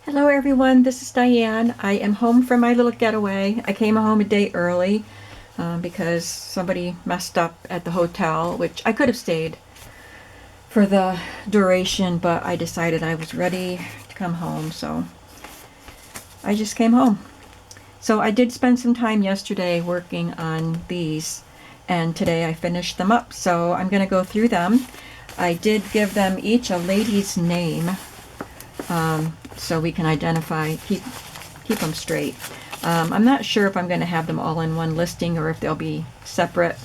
Hello everyone, this is Diane. I am home from my little getaway. I came home a day early because somebody messed up at the hotel, which I could have stayed for the duration, but I decided I was ready to come home, so I just came home. So I did spend some time yesterday working on these, and today I finished them up, so I'm going to go through them. I did give them each a lady's name, so we can identify, keep them straight. I'm not sure if I'm going to have them all in one listing or if they'll be separate,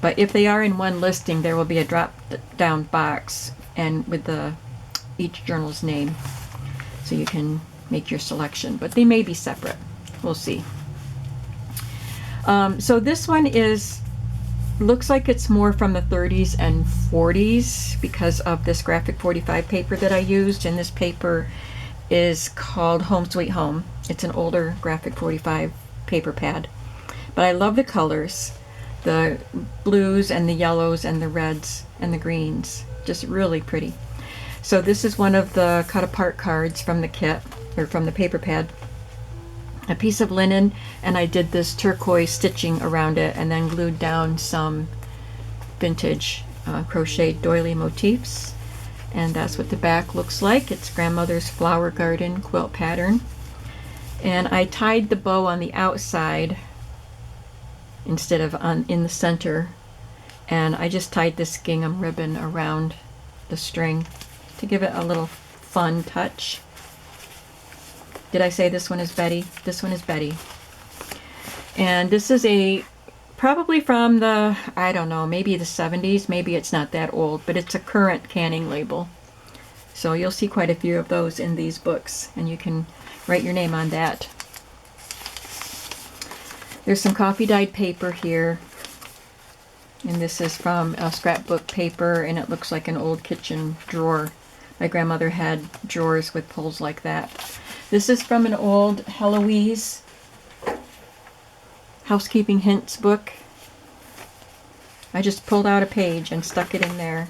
but if they are in one listing, there will be a drop down box and with each journal's name, so you can make your selection, but they may be separate. We'll see. So this one looks like it's more from the 30s and 40s because of this graphic 45 paper that I used, and this paper is called Home Sweet Home. It's an older graphic 45 paper pad, but I love the colors, the blues and the yellows and the reds and the greens, just really pretty. So this is one of the cut apart cards from the kit, or from the paper pad. A piece of linen, and I did this turquoise stitching around it and then glued down some vintage crochet doily motifs, and that's what the back looks like. It's grandmother's flower garden quilt pattern, and I tied the bow on the outside instead of in the center, and I just tied this gingham ribbon around the string to give it a little fun touch. Did I say this one is Betty? This one is Betty. And this is probably from the, I don't know, maybe the 70s. Maybe it's not that old, but it's a current canning label. So you'll see quite a few of those in these books, and you can write your name on that. There's some coffee dyed paper here. And this is from a scrapbook paper, and it looks like an old kitchen drawer. My grandmother had drawers with pulls like that. This is from an old Heloise Housekeeping Hints book. I just pulled out a page and stuck it in there.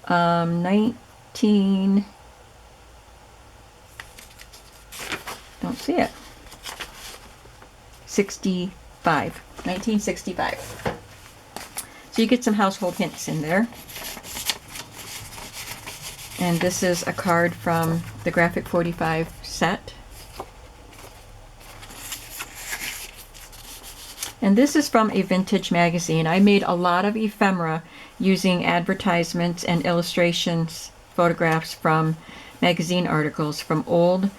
1965. So you get some household hints in there. And this is a card from the graphic 45 set. And this is from a vintage magazine. I made a lot of ephemera using advertisements and illustrations, photographs from magazine articles from old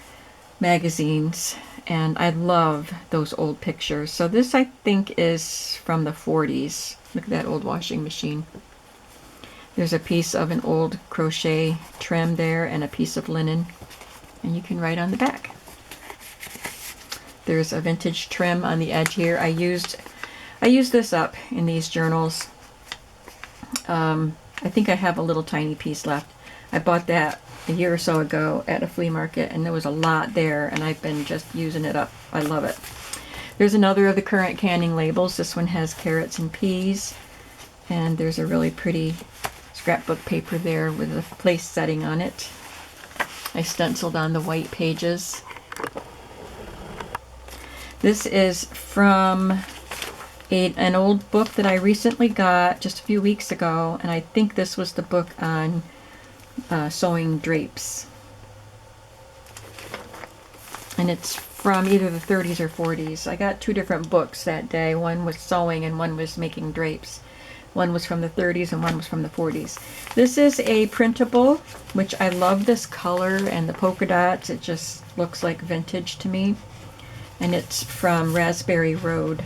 magazines, and I love those old pictures. So this, I think, is from the 40s. Look at that old washing machine. There's a piece of an old crochet trim there and a piece of linen, and you can write on the back. There's a vintage trim on the edge here. I used this up in these journals. I think I have a little tiny piece left. I bought that a year or so ago at a flea market, and there was a lot there, and I've been just using it up. I love it. There's another of the current canning labels. This one has carrots and peas, and there's a really pretty scrapbook paper there with a place setting on it. I stenciled on the white pages. This is from an old book that I recently got just a few weeks ago, and I think this was the book on sewing drapes. And it's from either the 30s or 40s. I got two different books that day. One was sewing and one was making drapes. One was from the 30s and one was from the 40s. This is a printable, which I love this color and the polka dots. It just looks like vintage to me. And it's from Raspberry Road,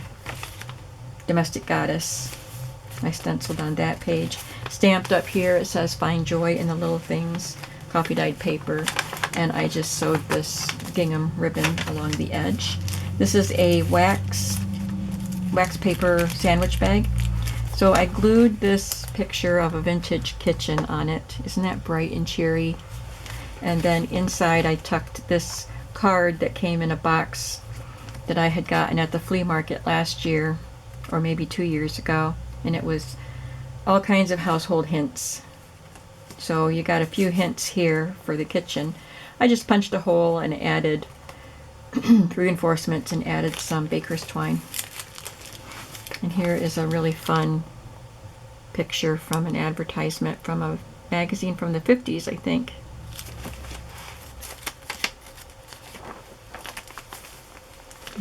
Domestic Goddess. I stenciled on that page. Stamped up here, it says "Find Joy in the Little Things," coffee dyed paper. And I just sewed this gingham ribbon along the edge. This is a wax paper sandwich bag. So I glued this picture of a vintage kitchen on it. Isn't that bright and cheery? And then inside I tucked this card that came in a box that I had gotten at the flea market last year, or maybe 2 years ago. And it was all kinds of household hints. So you got a few hints here for the kitchen. I just punched a hole and added reinforcements and added some baker's twine. And here is a really fun picture from an advertisement from a magazine from the 50s, I think.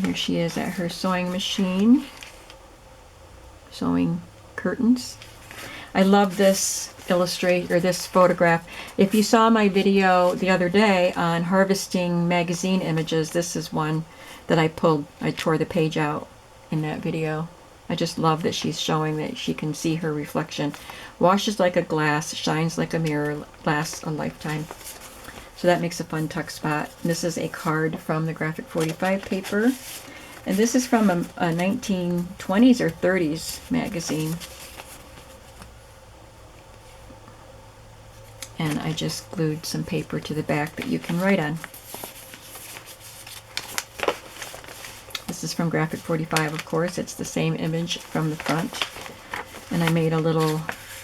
Here she is at her sewing machine, sewing curtains. I love this this photograph. If you saw my video the other day on harvesting magazine images, this is one that I pulled. I tore the page out in that video. I just love that she's showing that she can see her reflection. Washes like a glass, shines like a mirror, lasts a lifetime. So that makes a fun tuck spot. This is a card from the Graphic 45 paper. And this is from a 1920s or 30s magazine. And I just glued some paper to the back that you can write on. This is from Graphic 45, of course. It's the same image from the front. And I made a little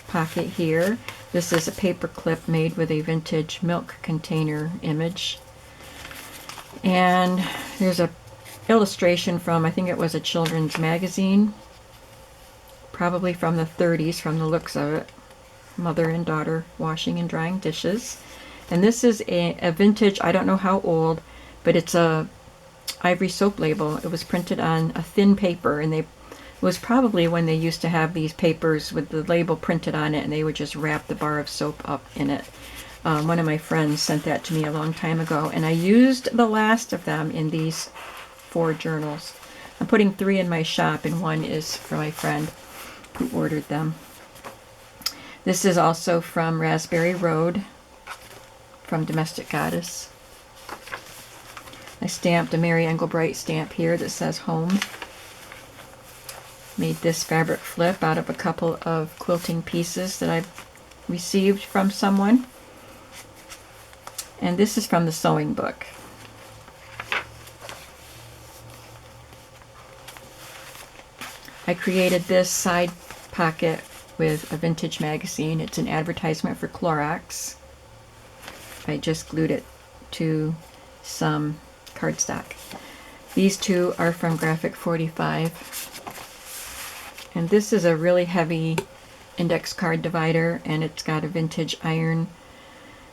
pocket here. This is a paper clip made with a vintage milk container image. And there's a illustration from, I think it was a children's magazine, probably from the 30s from the looks of it. Mother and daughter washing and drying dishes. And this is a vintage, I don't know how old, but it's a ivory soap label. It was printed on a thin paper, and it was probably when they used to have these papers with the label printed on it, and they would just wrap the bar of soap up in it. One of my friends sent that to me a long time ago, and I used the last of them in these 4 journals. I'm putting 3 in my shop, and 1 is for my friend who ordered them. This is also from Raspberry Road, from Domestic Goddess. I stamped a Mary Engelbright stamp here that says home. Made this fabric flip out of a couple of quilting pieces that I've received from someone. And this is from the sewing book. I created this side pocket with a vintage magazine. It's an advertisement for Clorox. I just glued it to some cardstock. These 2 are from Graphic 45. And this is a really heavy index card divider, and it's got a vintage iron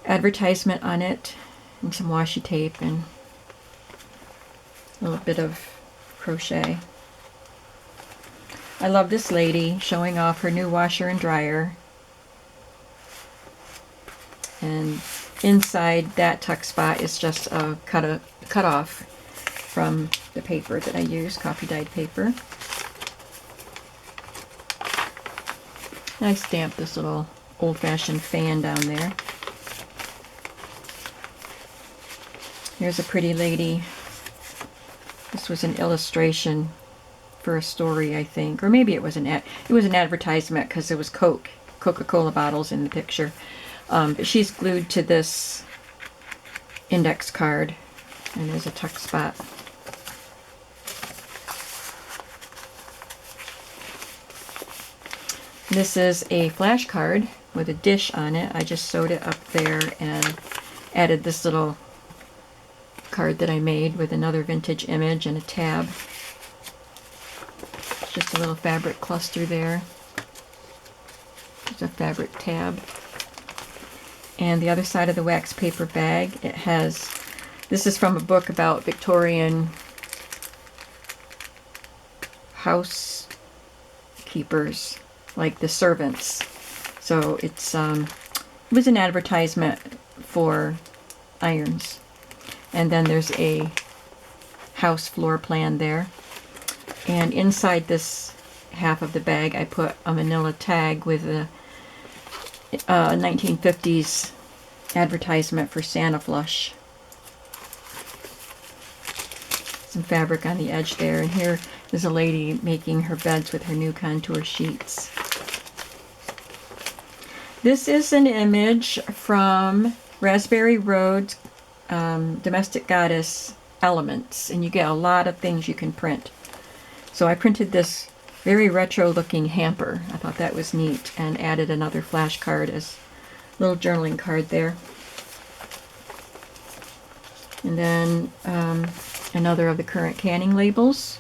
advertisement on it, and some washi tape, and a little bit of crochet. I love this lady showing off her new washer and dryer. And inside that tuck spot is just a cut off from the paper that I use, coffee dyed paper. And I stamped this little old-fashioned fan down there. Here's a pretty lady. This was an illustration for a story, I think, or maybe it was an advertisement because there was Coca-Cola bottles in the picture. But she's glued to this index card, and there's a tuck spot. This is a flash card with a dish on it. I just sewed it up there and added this little card that I made with another vintage image and a tab. Just a little fabric cluster there. There's a fabric tab. And the other side of the wax paper bag, it has, this is from a book about Victorian housekeepers, like the servants. So it's it was an advertisement for irons. And then there's a house floor plan there. And inside this half of the bag, I put a manila tag with a 1950s advertisement for Santa Flush. Some fabric on the edge there. And here is a lady making her beds with her new contour sheets. This is an image from Raspberry Road's Domestic Goddess Elements, and you get a lot of things you can print. So I printed this very retro looking hamper. I thought that was neat, and added another flash card as little journaling card there. And then another of the current canning labels.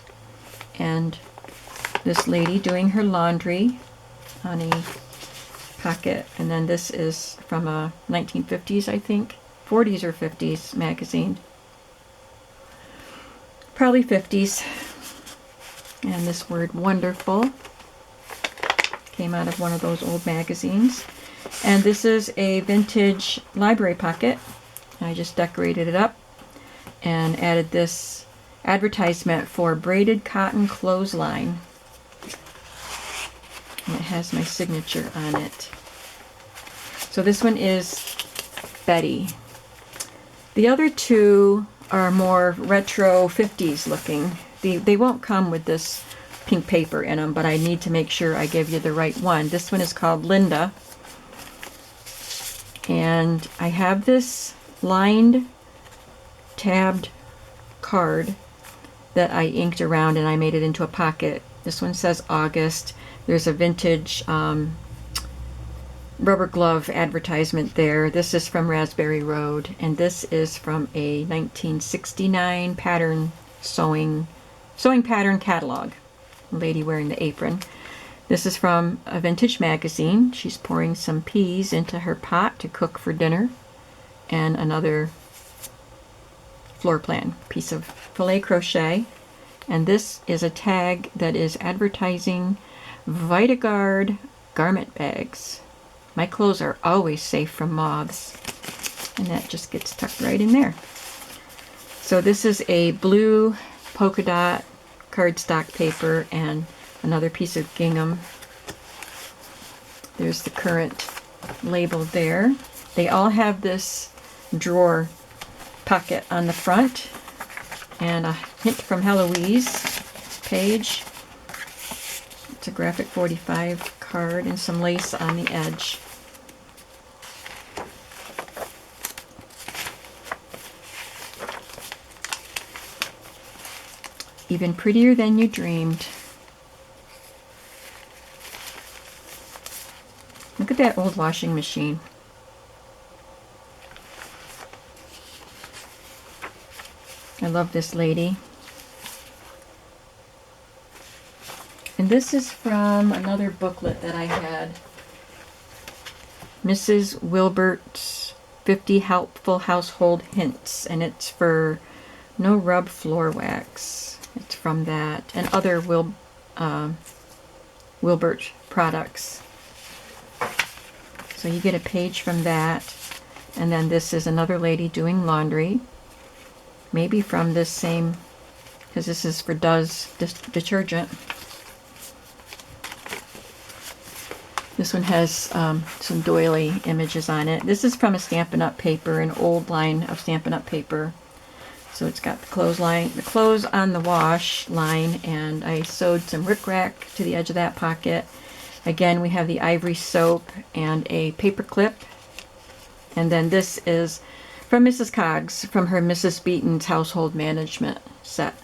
And this lady doing her laundry on a pocket. And then this is from a 1950s, I think. 40s or 50s magazine. Probably 50s. And this word wonderful came out of one of those old magazines. And this is a vintage library pocket. I just decorated it up and added this advertisement for braided cotton clothesline. And it has my signature on it. So this one is Betty. The other two are more retro 50s looking. They won't come with this pink paper in them, but I need to make sure I give you the right one. This one is called Linda. And I have this lined tabbed card that I inked around and I made it into a pocket. This one says August. There's a vintage rubber glove advertisement there. This is from Raspberry Road, and this is from a 1969 pattern sewing pattern catalog. A lady wearing the apron. This is from a vintage magazine. She's pouring some peas into her pot to cook for dinner. And another floor plan piece of filet crochet. And this is a tag that is advertising VitaGuard garment bags. My clothes are always safe from moths. And that just gets tucked right in there. So this is a blue polka dot cardstock paper and another piece of gingham. There's the current label there. They all have this drawer pocket on the front and a hint from Heloise page. It's a graphic 45 card and some lace on the edge. Even prettier than you dreamed. Look at that old washing machine. I love this lady. And this is from another booklet that I had. Mrs. Wilbert's 50 Helpful Household Hints. And it's for no rub floor wax. It's from that. And other Wilbert products. So you get a page from that. And then this is another lady doing laundry. Maybe from this same, because this is for Does detergent. This one has some doily images on it. This is from a Stampin' Up! Paper, an old line of Stampin' Up! Paper. So it's got the clothes on the wash line, and I sewed some rickrack to the edge of that pocket. Again, we have the ivory soap and a paper clip. And then this is from Mrs. Coggs, from her Mrs. Beaton's Household Management set.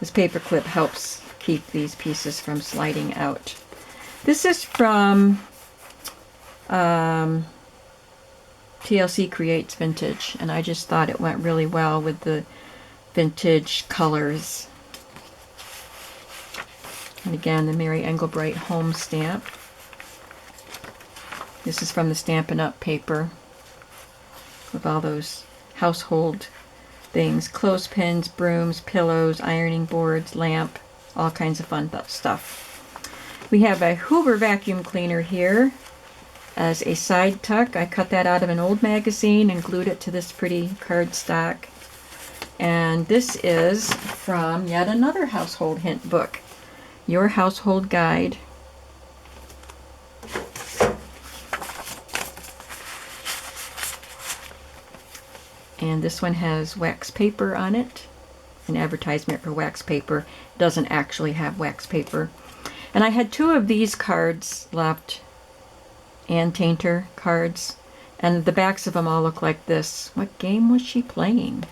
This paper clip helps keep these pieces from sliding out. This is from TLC Creates Vintage, and I just thought it went really well with the vintage colors. And again, the Mary Engelbright home stamp. This is from the Stampin' Up! Paper with all those household things. Clothespins, brooms, pillows, ironing boards, lamp, all kinds of fun stuff. We have a Hoover vacuum cleaner here as a side tuck. I cut that out of an old magazine and glued it to this pretty cardstock. And this is from yet another household hint book, Your Household Guide. And this one has wax paper on it, an advertisement for wax paper. It doesn't actually have wax paper. And I had two of these cards left, Ann Tainter cards, and the backs of them all look like this. What game was she playing?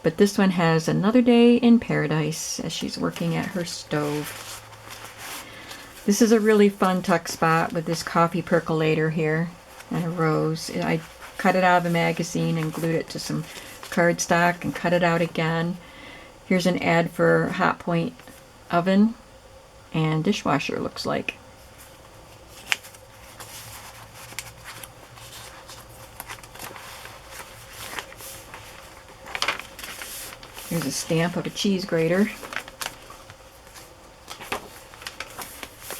But this one has Another Day in Paradise as she's working at her stove. This is a really fun tuck spot with this coffee percolator here and a rose. I cut it out of a magazine and glued it to some cardstock and cut it out again. Here's an ad for hot point oven and dishwasher, looks like. Here's a stamp of a cheese grater.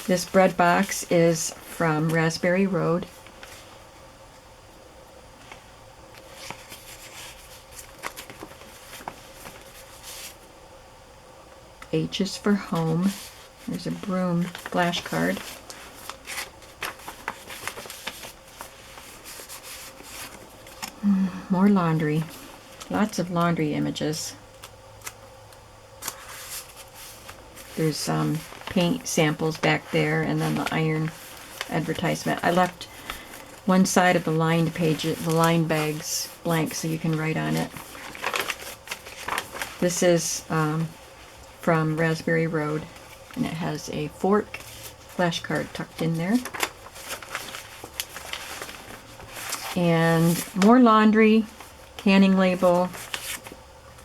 This bread box is from Raspberry Road. H is for home. There's a broom flashcard. More laundry. Lots of laundry images. There's some paint samples back there, and then the iron advertisement. I left one side of the lined page, the lined bags, blank so you can write on it. This is from Raspberry Road, and it has a fork flashcard tucked in there. And more laundry, canning label,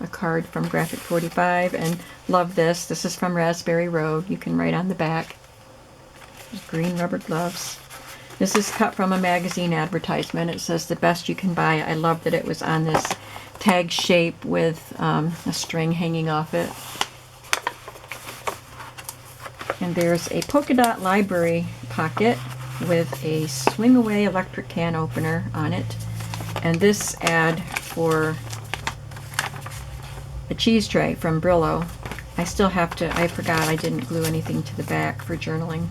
a card from Graphic 45, and love this. This is from Raspberry Road. You can write on the back. There's green rubber gloves. This is cut from a magazine advertisement. It says the best you can buy. I love that it was on this tag shape with a string hanging off it. And there's a polka dot library pocket with a swing away electric can opener on it. And this ad for a cheese tray from Brillo. I still have to, I forgot I didn't glue anything to the back for journaling.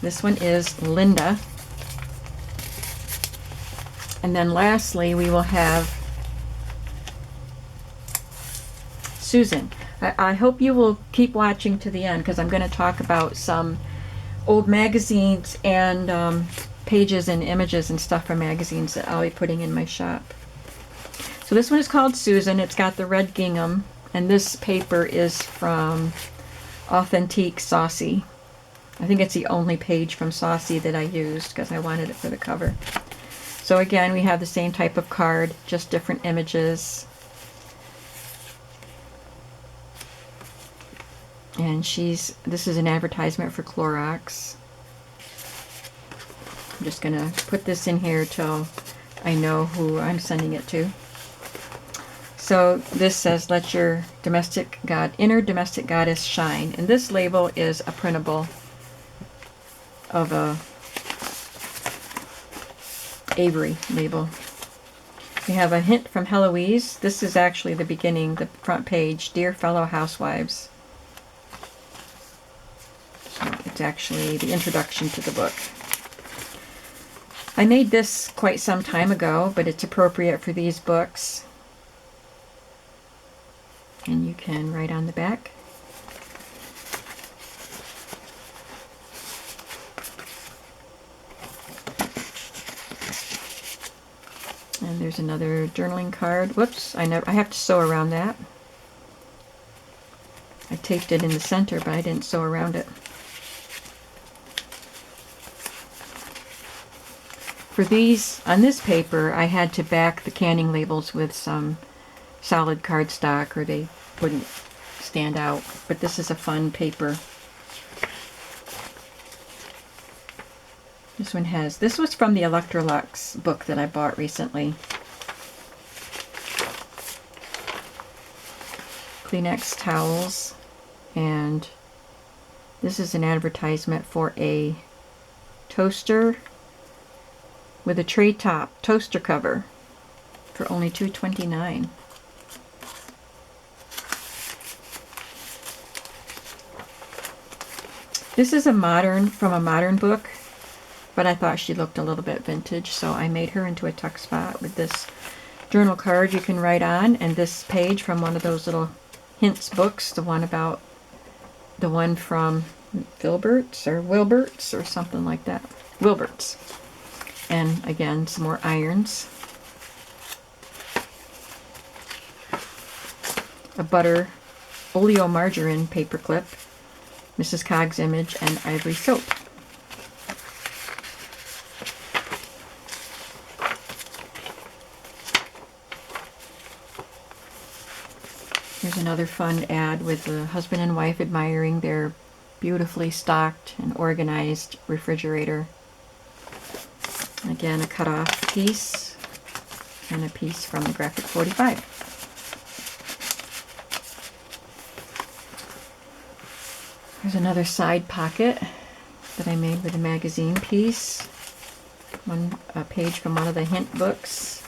This one is Linda. And then lastly, we will have Susan. I hope you will keep watching to the end, because I'm going to talk about some old magazines and pages and images and stuff from magazines that I'll be putting in my shop. So this one is called Susan. It's got the red gingham, and this paper is from Authentique Saucy. I think it's the only page from Saucy that I used because I wanted it for the cover. So again, we have the same type of card, just different images. And this is an advertisement for Clorox. I'm just gonna put this in here till I know who I'm sending it to. So this says, let your inner domestic goddess shine. And this label is a printable of a Avery label. We have a hint from Heloise. This is actually the beginning, the front page. Dear fellow housewives. So it's actually the introduction to the book. I made this quite some time ago, but it's appropriate for these books. And you can write on the back. And there's another journaling card. Whoops, I have to sew around that. I taped it in the center, but I didn't sew around it. For these, on this paper, I had to back the canning labels with some solid cardstock or they wouldn't stand out. But this is a fun paper. This was from the Electrolux book that I bought recently. Kleenex towels, and this is an advertisement for a toaster with a tray top toaster cover for only $2.29. This is from a modern book, but I thought she looked a little bit vintage, so I made her into a tuck spot with this journal card you can write on, and this page from one of those little hints books, the one from Wilbert's or something like that. Wilbert's. And again, some more irons. A butter oleomargarine paperclip, Mrs. Cog's image, and ivory soap. Here's another fun ad with the husband and wife admiring their beautifully stocked and organized refrigerator. Again, a cut-off piece and a piece from the Graphic 45. Here's another side pocket that I made with a magazine piece. A page from one of the hint books.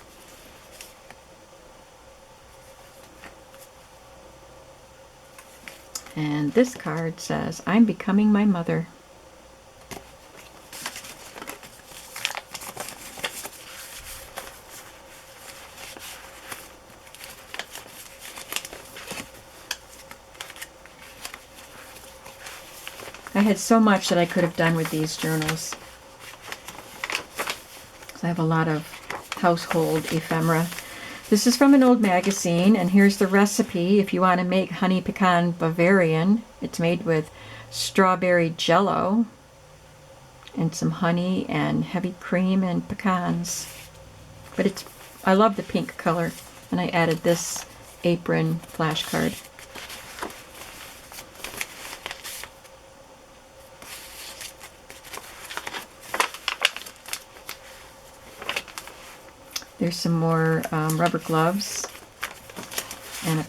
And this card says, "I'm becoming my mother." I had so much that I could have done with these journals. I have a lot of household ephemera. This is from an old magazine, and here's the recipe if you want to make honey pecan Bavarian. It's made with strawberry jello and some honey and heavy cream and pecans. But I love the pink color, and I added this apron flashcard. There's some more rubber gloves and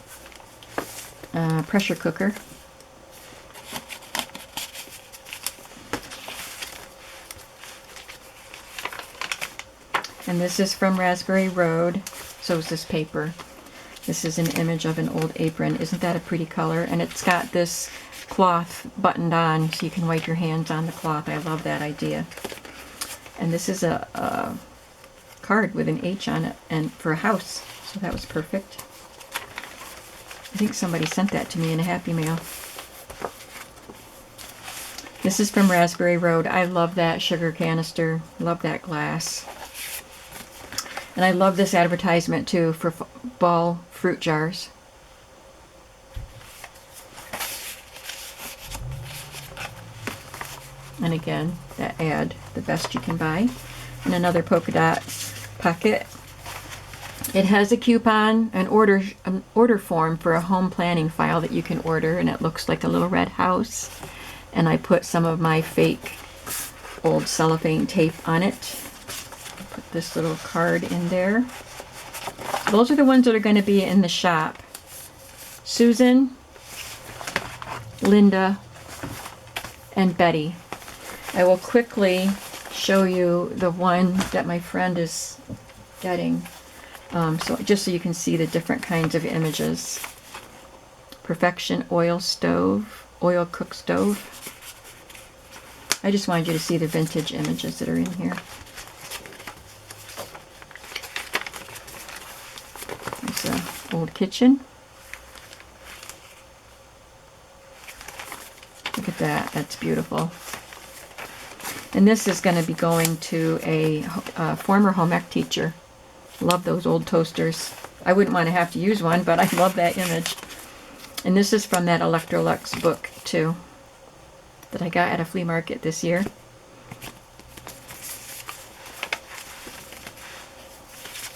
a pressure cooker. And this is from Raspberry Road. So is this paper. This is an image of an old apron. Isn't that a pretty color? And it's got this cloth buttoned on so you can wipe your hands on the cloth. I love that idea. And this is a card with an H on it, and for a house, so that was perfect. I think somebody sent that to me in a Happy Mail. This is from Raspberry Road. I love that sugar canister, love that glass. And I love this advertisement too for ball fruit jars. And again, that ad, the best you can buy. And another polka dot pocket. It has a coupon, an order form for a home planning file that you can order, and it looks like a little red house. And I put some of my fake old cellophane tape on it. Put this little card in there. Those are the ones that are going to be in the shop. Susan, Linda, and Betty. I will quickly show you the one that my friend is getting, so just so you can see the different kinds of images. Perfection oil cook stove. I just wanted you to see the vintage images that are in here. There's an old kitchen. Look at that, that's beautiful. And this is going to be going to a former home ec teacher. Love those old toasters. I wouldn't want to have to use one, but I love that image. And this is from that Electrolux book, too, that I got at a flea market this year.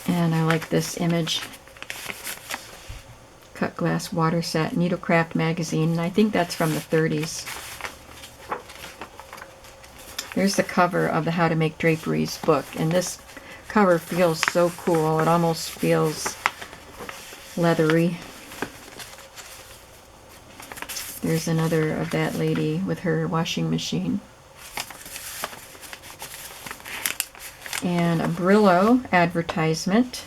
And I like this image. Cut glass water set, Needlecraft magazine, and I think that's from the 30s. Here's the cover of the How to Make Draperies book, and this cover feels so cool. It almost feels leathery. There's another of that lady with her washing machine. And a Brillo advertisement.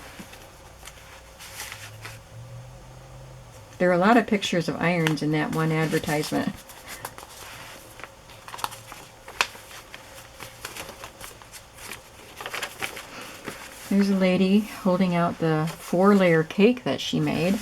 There are a lot of pictures of irons in that one advertisement. There's a lady holding out the 4-layer cake that she made.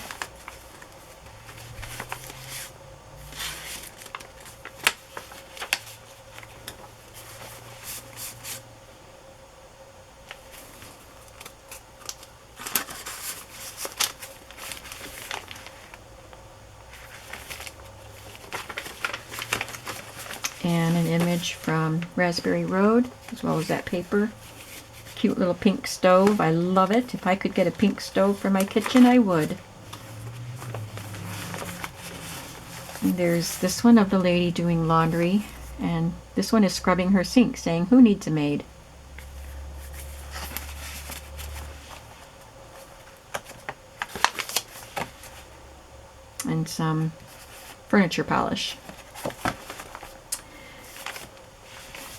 page from Raspberry Road, as well as that paper. Cute little pink stove. I love it. If I could get a pink stove for my kitchen, I would. And there's this one of the lady doing laundry, and this one is scrubbing her sink, saying, "Who needs a maid?" And some furniture polish.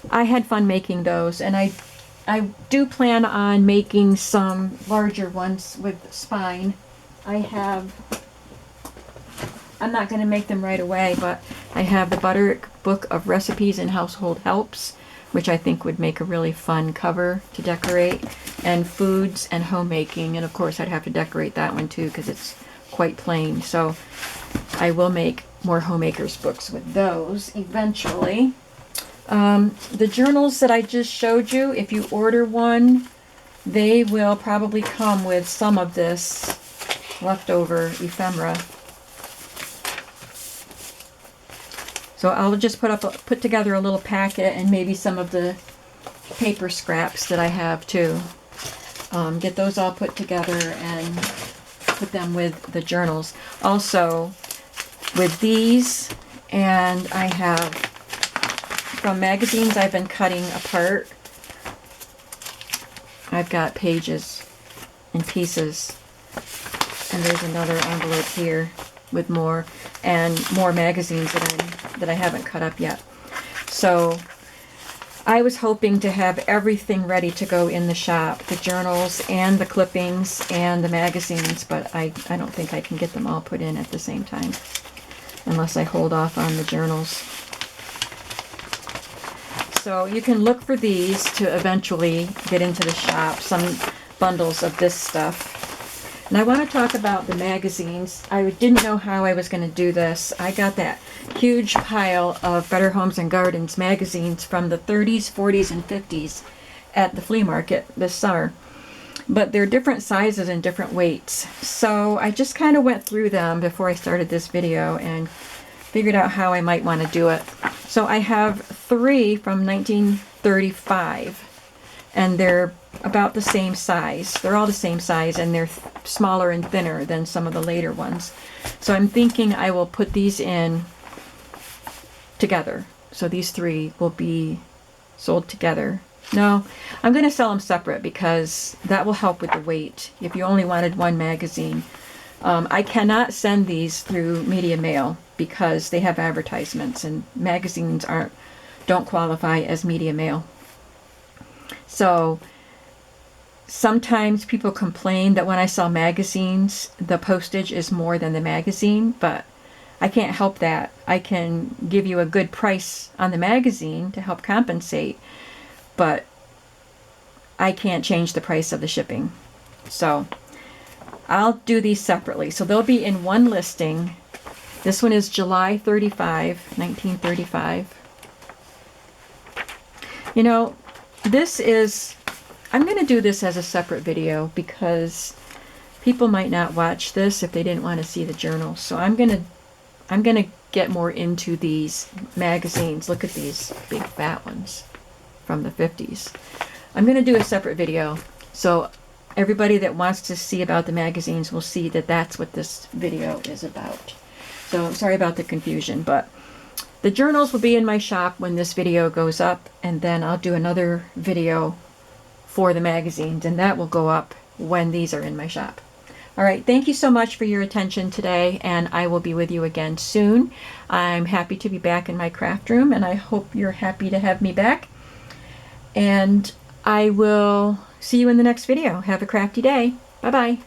I had fun making those, and I do plan on making some larger ones with spine. I'm not going to make them right away, but I have the Butterick Book of Recipes and Household Helps, which I think would make a really fun cover to decorate, and Foods and Homemaking, and of course I'd have to decorate that one too because it's quite plain. So I will make more Homemakers books with those eventually. The journals that I just showed you, if you order one, they will probably come with some of this leftover ephemera. So I'll just put together a little packet and maybe some of the paper scraps that I have too. Get those all put together and put them with the journals. Also, with these, and I have from magazines I've been cutting apart. I've got pages and pieces, and there's another envelope here with more, and more magazines that I haven't cut up yet. So I was hoping to have everything ready to go in the shop, the journals and the clippings and the magazines, but I don't think I can get them all put in at the same time unless I hold off on the journals. So you can look for these to eventually get into the shop, some bundles of this stuff. And I want to talk about the magazines. I didn't know how I was going to do this. I got that huge pile of Better Homes and Gardens magazines from the 30s, 40s, and 50s at the flea market this summer. But they're different sizes and different weights. So I just kind of went through them before I started this video and figured out how I might want to do it. So I have 3 from 1935, and they're about the same size. They're all the same size, and they're smaller and thinner than some of the later ones. So I'm thinking I will put these in together. So these 3 will be sold together. No, I'm going to sell them separate because that will help with the weight if you only wanted one magazine. I cannot send these through media mail because they have advertisements, and magazines don't qualify as media mail. So sometimes people complain that when I sell magazines, the postage is more than the magazine, but I can't help that. I can give you a good price on the magazine to help compensate, but I can't change the price of the shipping. So I'll do these separately. So they'll be in one listing. This one is July 35, 1935. You know, I'm going to do this as a separate video because people might not watch this if they didn't want to see the journals. So I'm going to get more into these magazines. Look at these big fat ones from the 50s. I'm going to do a separate video. So everybody that wants to see about the magazines will see that that's what this video is about. So I'm sorry about the confusion, but the journals will be in my shop when this video goes up, and then I'll do another video for the magazines, and that will go up when these are in my shop. All right, thank you so much for your attention today, and I will be with you again soon. I'm happy to be back in my craft room, and I hope you're happy to have me back. And I will see you in the next video. Have a crafty day. Bye-bye.